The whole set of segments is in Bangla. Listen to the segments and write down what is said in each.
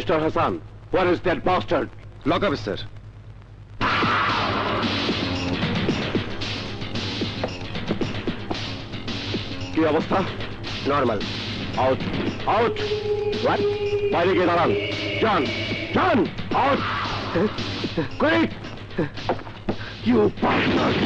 Mr. Hassan, where is that bastard? Lock up sir. কি অবস্থা? নর্মাল। Out out. হোয়াট? বাইরে গিয়ে দাঁড়ান। যান যান, out quick. You bastard.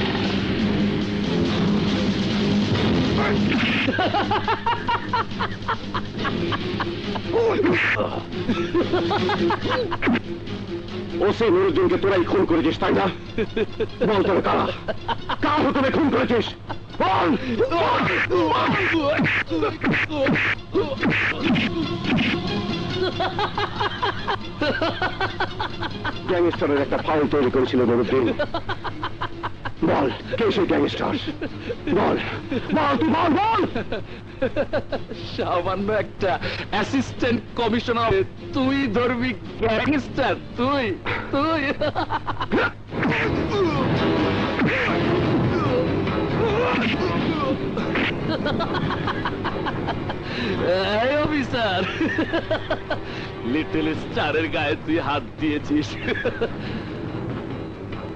OC নুরুদ্দিনকে তোরাই খুন করেছিস তাই না? বল তোর কারা, কার তুমি খুন করেছিস? বল। গ্যাংস্টারের একটা ফাউল তৈরি করেছিল নুরুদ্দিন। বল কে সেই গ্যাংস্টার? বল বল, তুই বল বল। সামান্য একটা অ্যাসিস্ট্যান্ট কমিশনার, তুই ধরবি গ্যাংস্টার? তুই তুই এই অফিসার, লিটল স্টারের গায়ে তুই হাত দিয়েছিস,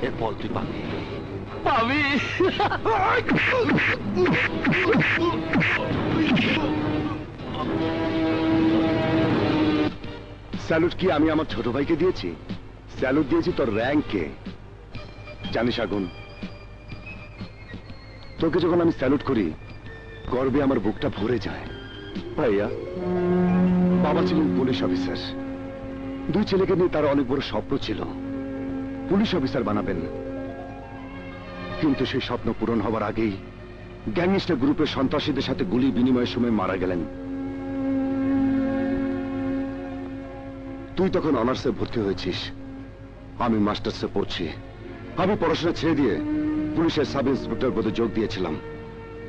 এর ফল তুই পাবি পাবি। স্যালুট কি আমি আমার ছোট ভাইকে দিয়েছি? স্যালুট দিয়েছি তোর র্যাঙ্ককে। জানিস আগুন, তোকে যখন আমি স্যালুট করি গর্বে আমার বুকটা ভরে যায়। ভাইয়া, বাবা ছিলেন পুলিশ অফিসার। দুই ছেলেকে নিয়ে তার অনেক বড় স্বপ্ন ছিল, পুলিশ অফিসার বানাবেন। কিন্তু সেই স্বপ্ন পূরণ হবার আগেই গ্যাংস্টার গ্রুপের সন্ত্রাসীদের সাথে গুলি বিনিময়ের সময় মারা গেলেন। তুই তখন অনার্সে ভর্তি হয়েছিস, আমি মাস্টার্সে পড়ছি। আমি পড়াশোনা ছেড়ে দিয়ে পুলিশের সাব ইন্সপেক্টর পদে যোগ দিয়েছিলাম।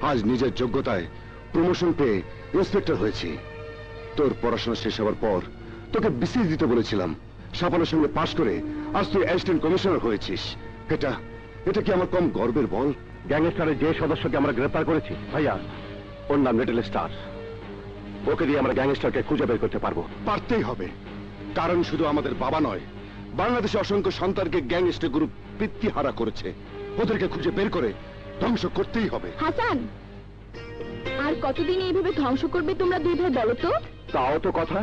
আজ নিজের যোগ্যতায় প্রমোশন পেয়ে ইন্সপেক্টর হয়েছি। তোর পড়াশোনা শেষ হওয়ার পর তোকে বিসিএস দিতে বলেছিলাম, সাফল্যের সঙ্গে পাশ করে আজ তুই অ্যাসিস্ট্যান্ট কমিশনার হয়েছিস। এটা কি আমার কম গর্বের বল? গ্যাংস্টারের যে সদস্যকে আমরা গ্রেফতার করেছি ভাইয়া, ওর নাম লিটল স্টার। ওকে দিয়ে আমরা গ্যাংস্টারকে খুঁজে বের করতে পারবো। পারতেই হবে, কারণ শুধু আমাদের বাবা নয়, বাংলাদেশে অসংখ্য সন্তানকে গ্যাংস্টার গ্রুপ পিতৃহারা করেছে। ওদেরকে খুঁজে বের করে ধ্বংস করতেই হবে। হাসান, আর কতদিন এইভাবে ধ্বংস করবে তোমরা দুই ভাই বলো তো? তাও তো কথা।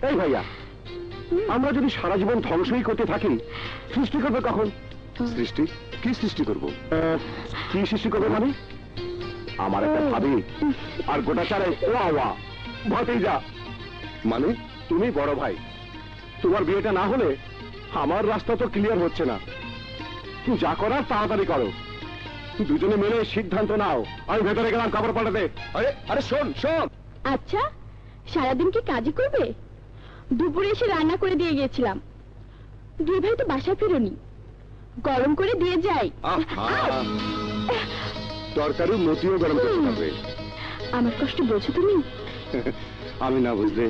এই ভাইয়া, আমরা যদি সারা জীবন ধ্বংসই করতে থাকি, সৃষ্টি করবে কখন? সৃষ্টি? কি সৃষ্টি করব? কি সৃষ্টি করবে মানে? আমার একটা ভাবি আর গোটা চারে ওয়া ভাতিজা। মানে? তুমি বড় ভাই, তোমার বিয়েটা না হলে আমার রাস্তা তো ক্লিয়ার হচ্ছে না। যা করার তাড়াতাড়ি করো, দুজনে মিলে সিদ্ধান্ত নাও। আমি ভেতরে গেলাম কাপড় পাল্টাতে। আরে আরে শোন শোন। আচ্ছা, সারাদিন কি কাজই করবে? দুপুরে এসে রান্না করে দিয়ে গিয়েছিলাম, দুই ভাই তো বাসায় ফেরোনি, গরম করে দিয়ে যাই। তরকারি মতিও গরম করতে পারবে। আমার কষ্ট বোঝো তুমি? আমি না বুঝলে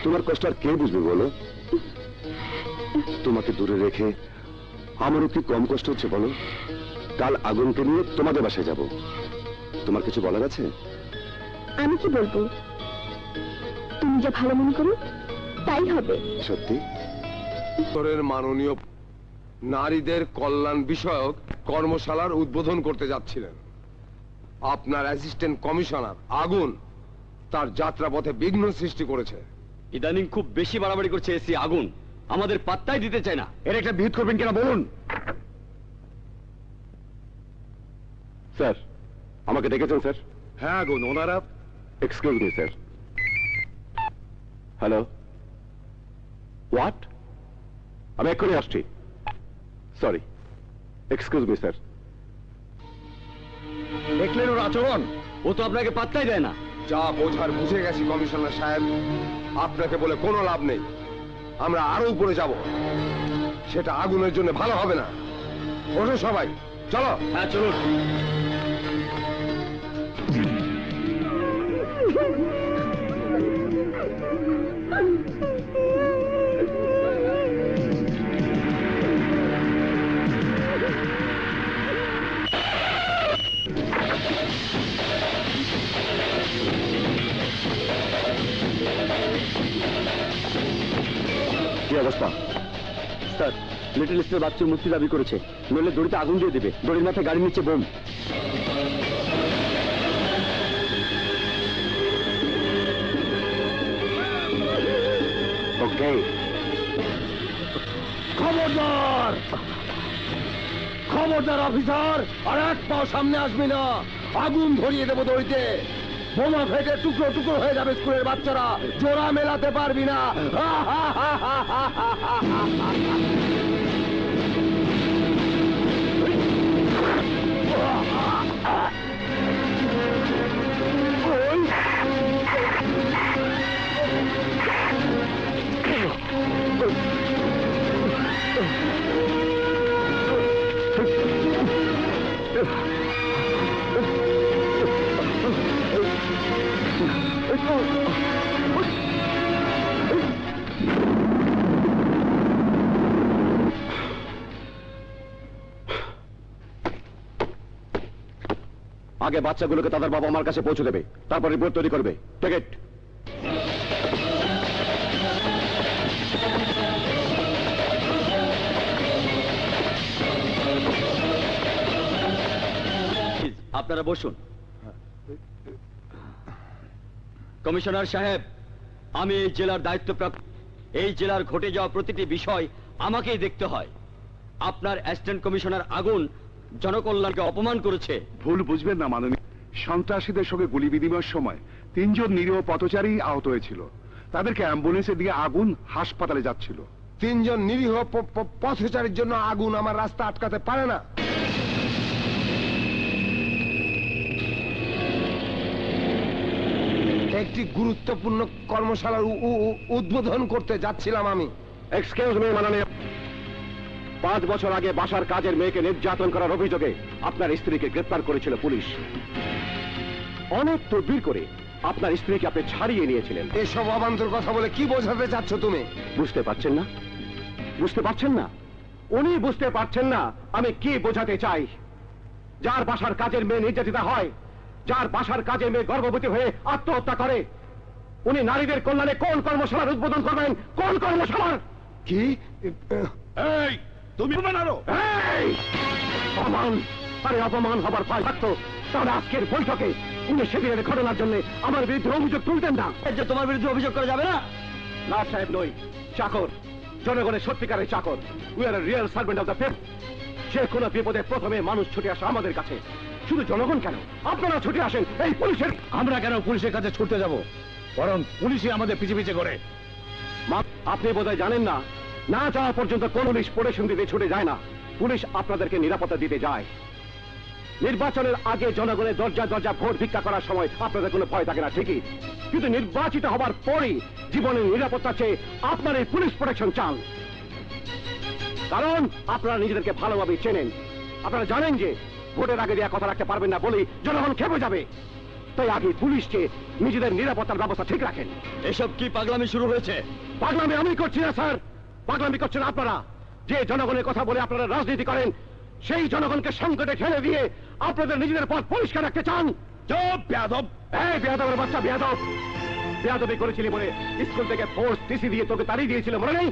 তোমার কষ্ট আর কে বুঝবে বলো? তোমাকে দূরে রেখে আমারও কি কম কষ্ট হচ্ছে বলো? কাল আগুনকে নিয়ে তোমাদের বাসায় যাব। তোমার কিছু বলার আছে? আমি কি বলবো? তুমি যা ভালো মনে করো তাই হবে। সত্যি? মাননীয় নারীদের কল্যাণ বিষয়ক কর্মশালার উদ্বোধন করতে যাচ্ছিলেন। আপনার অ্যাসিস্ট্যান্ট কমিশনার আগুন তার যাত্রাপথে বিঘ্ন সৃষ্টি করেছে। ইদানিং খুব বেশি বাড়াবাড়ি করছে এসি আগুন, আমাদের পাত্তাই দিতে চায় না। এর একটা বিহিত করবেন কিনা বলুন। স্যার, আমাকে ডেকেছেন স্যার? হ্যাঁ আগুন, ওনারা। Excuse me sir. Hello, what? আমি এক্ষুনি আসছি। Sorry, excuse me sir. দেখলেন ওর আচরণ, ও তো আপনাকে পাত্তাই দেয় না। যা বোঝার বুঝে গেছি কমিশনার সাহেব, আপনাকে বলে কোনো লাভ নেই। আমরা আরো উপরে যাব, সেটা আগুনের জন্য ভালো হবে না। ওঠো সবাই, চলো। হ্যাঁ চলুন। স্যার, লিটল স্টার বাচ্চার মুক্তি দাবি করেছে, নইলে দড়িতে আগুন দিয়ে দেবে। দড়ির মাথায় গাড়ির নিচে বোম। ওকে, খবরদার খবরদার অফিসার, আর এক পাও সামনে আসবি না, আগুন ধরিয়ে দেবো দড়িতে। বোমা ফেটে টুকরো টুকরো হয়ে যাবে স্কুলের বাচ্চারা, জোড়া মেলাতে পারবি না। আগে বাচ্চাগুলোকে তাদের বাবা মার কাছে পৌঁছে দেবে, তারপর রিপোর্ট তৈরি করবে। টিকেট। আপনারা বসুন। কমিশনার সাহেব, আমি এই জেলার দায়িত্বপ্রাপ্ত। এই জেলার ঘটে যাওয়া প্রতিটি বিষয় আমাকেই দেখতে হয়। আপনার অ্যাসিস্ট্যান্ট কমিশনার আগুন জনকল্যাণকে অপমান করেছে। ভুল বুঝবেন না মাননীয়, সন্ত্রাসীদের সঙ্গে গুলি বিনিময়ের সময় 3 জন নিরীহ পথচারী আহত হয়েছিল। তাদেরকে অ্যাম্বুলেন্সে দিয়ে আগুন হাসপাতালে যাচ্ছিল। 3 জন নিরীহ পথচারীর জন্য আগুন আমার রাস্তা আটকাতে পারে না। একটি গুরুত্বপূর্ণ কর্মশালার উদ্বোধন করতে যাচ্ছিলাম আমি। এক্সকিউজ মি মাননীয়, 5 বছর আগে বাসার কাজের মেয়েকে নির্যাতন করার অভিযোগে আপনার স্ত্রীকে গ্রেফতার করেছিল পুলিশ। অনেক তদবির করে আপনার স্ত্রীকে আপনি ছাড়িয়ে নিয়েছিলেন। এসব অবান্তর কথা বলে কি বোঝাতে চাচ্ছ তুমি? বুঝতে পারছেন না? বুঝতে পারছেন না? উনি বুঝতে পারছেন না আমি কি বোঝাতে চাই। যার বাসার কাজের মেয়ে নির্যাতিতা হয়, যার বাসার কাজের মেয়ে গর্ভবতী হয়ে আত্মহত্যা করে, উনি নারীদের কল্যাণে কোন কর্মশালার উদ্বোধন করবেন? কোন কর্মশালার? কি? এই তুমি বানারো এই! অপমান! আরে অপমান হবার ভয় থাকতো তাহলে আজকের বৈঠকে উনি সেদিনের ঘটনার জন্য আমার বিরুদ্ধে অভিযোগ তুলতেন না। যে তোমার বিরুদ্ধে অভিযোগ করা যাবে না। না সাহেব, নই, চাকর, জনগণের সত্যিকারের চাকর। We are real servant of the people. যে কোনো বিপদে প্রথমে মানুষ ছুটে আসে আমাদের কাছে। শুধু জনগণ কেন, আপনারা ছুটে আসেন এই পুলিশের। আমরা কেন পুলিশের কাছে ছুটতে যাব? বরং পুলিশই আমাদের পিছে পিছে করে। আপনি বোধহয় জানেন না, না যাওয়া পর্যন্ত কোন পুলিশ প্রোটেকশন দিতে ছুটে যায় না। পুলিশ আপনাদেরকে নিরাপত্তা দিতে যায়। নির্বাচনের আগে জনগণের দরজা দরজা ভোট ভিক্ষা করার সময় আপনাদের কোনো ভয় থাকে না ঠিকই, কিন্তু নির্বাচিত হবার পরই জীবনের নিরাপত্তা চেয়ে আপনার এই পুলিশ প্রোটেকশন চান। কারণ আপনারা নিজেদেরকে ভালোভাবে চেনেন। আপনারা জানেন যে ভোটের আগে দেওয়া কথা রাখতে পারবেন না বলেই জনগণ খেপে যাবে। তাই আগে পুলিশকে নিজেদের নিরাপত্তার ব্যবস্থা ঠিক রাখেন। এসব কি পাগলামি শুরু হয়েছে? পাগলামি আমি করছি না স্যার, পাগলামি করছেন আপনারা। যে জনগণের কথা বলে আপনারা রাজনীতি করেন, সেই জনগণকে সংকটে ঠেলে দিয়ে আপনাদের নিজেদের পথ পরিষ্কার রাখতে চান। চুপ বেয়াদব! এই বেয়াদবের বাচ্চা বেয়াদব! বেয়াদবি করেছিলি বলে স্কুল থেকে ফোর্স টিসি দিয়ে তোকে তাড়িয়ে দিয়েছিল, মনে নেই?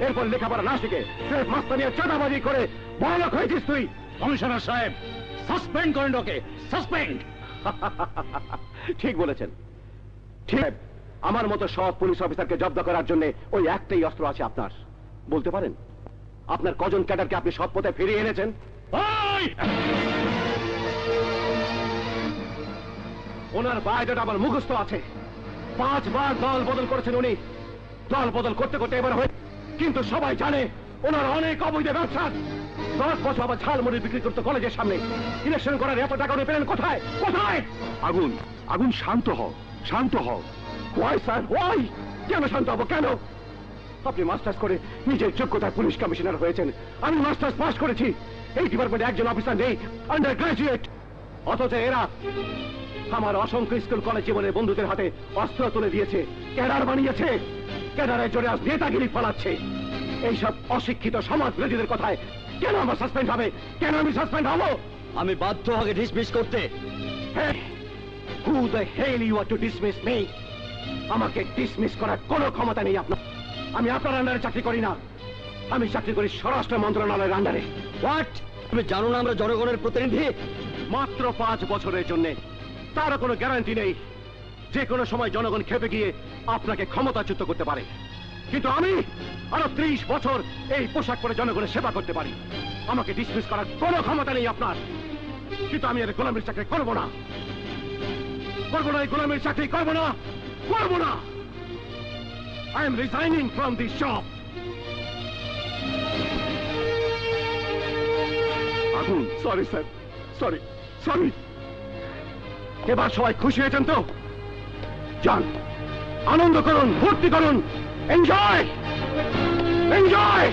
এরপর লেখাপড়া না শিখে সির্ফ মাস্তানিয়া চাঁদাবাজি করে বড়লোক হয়েছিস তুই। কমিশনার সাহেব, সাসপেন্ড করেন ওকে, সাসপেন্ড! ঠিক বলেছেন, ঠিক। আমার মতো সব পুলিশ অফিসারকে জব্দ করার জন্য ওই একটাই অস্ত্র আছে আপনার। বলতে পারেন আপনার কজন ক্যাডারকে আপনি সৎ পথে ফিরিয়ে এনেছেন? ওনার বায়োডাটা আমার মুখস্থ আছে। 5 বার দল বদল করেছেন উনি। দল বদল করতে করতে এবার হয়ে, কিন্তু সবাই জানে ওনার অনেক অবৈধ ব্যবসা। 10 বছর আবার ঝালমুড়ি বিক্রি করতে কলেজের সামনে। ইলেকশন করার এত টাকা উনি পেলেন কোথায়? কোথায়? আগুন, আগুন, শান্ত হও, শান্ত হও। Why sir, why? কেন শান্ত হবো? কেন? আপনি মাস্টার্স করে নিজের যোগ্যতায় পুলিশ কমিশনার হয়েছেন। আমি মাস্টার্স পাস করেছি। এই ডিপার্টমেন্টে একজন অফিসার নেই, আন্ডার গ্রাজুয়েট। অথচ এরা আমার অসংখ্য স্কুল কলেজ জীবনের বন্ধুদের হাতে অস্ত্র তুলে দিয়েছে, ক্যাডার বানিয়েছে। ক্যাডারের জোরে আজ নেতাগিরি ফলাচ্ছে। এইসব অশিক্ষিত সমাজ বিরোধীদের কথায় কেন আমার সাসপেন্ড হবে? কেন আমি সাসপেন্ড হবো? আমি বাধ্য আগে ডিসমিস করতে। Who the hell you are to dismiss me? আমাকে ডিসমিস করার কোনো ক্ষমতা নেই আপনার। আমি আপনার আন্ডারে চাকরি করি না। আমি চাকরি করি স্বরাষ্ট্র মন্ত্রণালয়ের আন্ডারে। হোয়াট? তুমি জানো না আমরা জনগণের প্রতিনিধি? মাত্র 5 বছরের জন্য, তারও কোনো গ্যারান্টি নেই। যে কোনো সময় জনগণ খেপে গিয়ে আপনাকে ক্ষমতাচ্যুত করতে পারে, কিন্তু আমি আরো 30 বছর এই পোশাক পরে জনগণের সেবা করতে পারি। আমাকে ডিসমিস করার কোনো ক্ষমতা নেই আপনার, কিন্তু আমি আর গোলামের চাকরি করবো না। করবো না, এই গোলামের চাকরি করবো না, করবো না। I am resigning from this job. আগুন, সরি স্যার, সরি সরি। এবার সবাই খুশি হয়েছেন তো? যান, আনন্দ করুন, ফুর্তি করুন, এনজয় এনজয়।